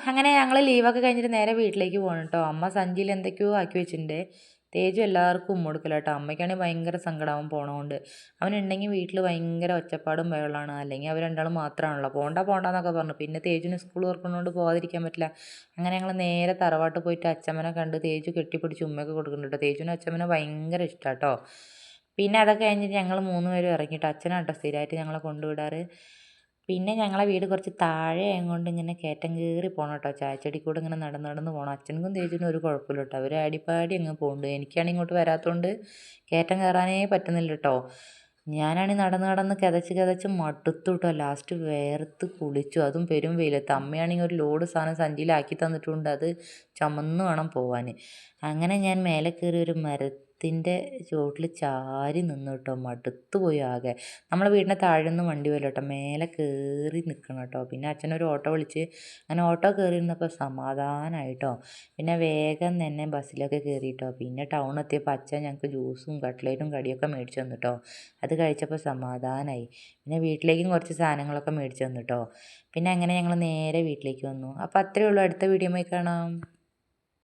അങ്ങനെ ഞങ്ങൾ ലീവൊക്കെ കഴിഞ്ഞിട്ട് നേരെ വീട്ടിലേക്ക് പോകണം കേട്ടോ. അമ്മ സഞ്ചിയിൽ എന്തൊക്കെയോ ആക്കി വെച്ചിട്ടുണ്ട്. തേജു എല്ലാവർക്കും ഉമ്മ കൊടുക്കല കേട്ടോ. അമ്മയ്ക്കാണെങ്കിൽ ഭയങ്കര സങ്കടമാവും പോണതുകൊണ്ട്. അവനുണ്ടെങ്കിൽ വീട്ടിൽ ഭയങ്കര ഒച്ചപ്പാടും ബഹളമാണ്. അല്ലെങ്കിൽ അവർ രണ്ടാളും മാത്രമാണല്ലോ. പോണ്ട പോണ്ടെന്നൊക്കെ പറഞ്ഞു. പിന്നെ തേജുവിന് സ്കൂൾ തുറക്കുന്നതുകൊണ്ട് പോകാതിരിക്കാൻ പറ്റില്ല. അങ്ങനെ ഞങ്ങൾ നേരെ തറവാട്ട് പോയിട്ട് അച്ഛമ്മനെ കണ്ട് തേജു കെട്ടിപ്പിടിച്ച് ഉമ്മയൊക്കെ കൊടുക്കുന്നുണ്ട് കേട്ടോ. തേജുവിന് അച്ഛമ്മനെ ഭയങ്കര ഇഷ്ടമാണ് കേട്ടോ. പിന്നെ അതൊക്കെ കഴിഞ്ഞിട്ട് ഞങ്ങൾ 3 പേരും ഇറങ്ങിയിട്ട് അച്ഛനാണ് കേട്ടോ സ്ഥിരമായിട്ട് ഞങ്ങളെ കൊണ്ടുവിടാറ്. പിന്നെ ഞങ്ങളെ വീട് കുറച്ച് താഴെ ആയതുകൊണ്ട് ഇങ്ങനെ കയറ്റം കയറി പോകണം കേട്ടോ. ചായച്ചെടി കൂടെ ഇങ്ങനെ നടന്ന് നടന്ന് പോകണം. അച്ഛനും തേജുവിനും ഒരു കുഴപ്പമില്ല കേട്ടോ. അവർ അടിപ്പാടി അങ്ങ് പോകുന്നുണ്ട്. എനിക്കാണെങ്കിൽ ഇങ്ങോട്ട് വരാത്തതുകൊണ്ട് കയറ്റം കയറാനേ പറ്റുന്നില്ല കേട്ടോ. ഞാനാണെങ്കിൽ നടന്ന് നടന്ന് കിതച്ച് കിതച്ച് മടുത്തു കേട്ടോ. ലാസ്റ്റ് വേർത്ത് കുളിച്ചു. അതും പെരും വെയിലത്ത്. അമ്മയാണെങ്കിൽ ഒരു ലോഡ് സാധനം സഞ്ചിയിലാക്കി തന്നിട്ടുണ്ട്. അത് ചുമന്ന് വേണം പോവാൻ. അങ്ങനെ ഞാൻ മേലെ കയറി ഒരു മരത്തിൻ്റെ ചുവട്ടിൽ ചാരി നിന്നു കേട്ടോ. മടുത്തു പോയി ആകെ. നമ്മളെ വീടിൻ്റെ താഴെ നിന്ന് വണ്ടി വരും കേട്ടോ. മേലെ കയറി നിൽക്കണം കേട്ടോ. പിന്നെ അച്ഛനൊരു ഓട്ടോ വിളിച്ച് അങ്ങനെ ഓട്ടോ കയറി നിന്നപ്പോൾ സമാധാനമായിട്ടോ. പിന്നെ വേഗം തന്നെ ബസ്സിലൊക്കെ കയറിയിട്ടോ. പിന്നെ ടൗൺ എത്തിയപ്പോൾ അച്ഛൻ ഞങ്ങൾക്ക് ജ്യൂസും കട്ട്ലേറ്റും കടിയൊക്കെ മേടിച്ച് തന്നു കേട്ടോ. അത് കഴിച്ചപ്പോൾ സമാധാനമായി. പിന്നെ വീട്ടിലേക്കും കുറച്ച് സാധനങ്ങളൊക്കെ മേടിച്ച് തന്നു കേട്ടോ. പിന്നെ അങ്ങനെ ഞങ്ങൾ നേരെ വീട്ടിലേക്ക് വന്നു. അപ്പോൾ അത്രയേ ഉള്ളൂ. അടുത്ത വീഡിയോയിൽ കാണാം.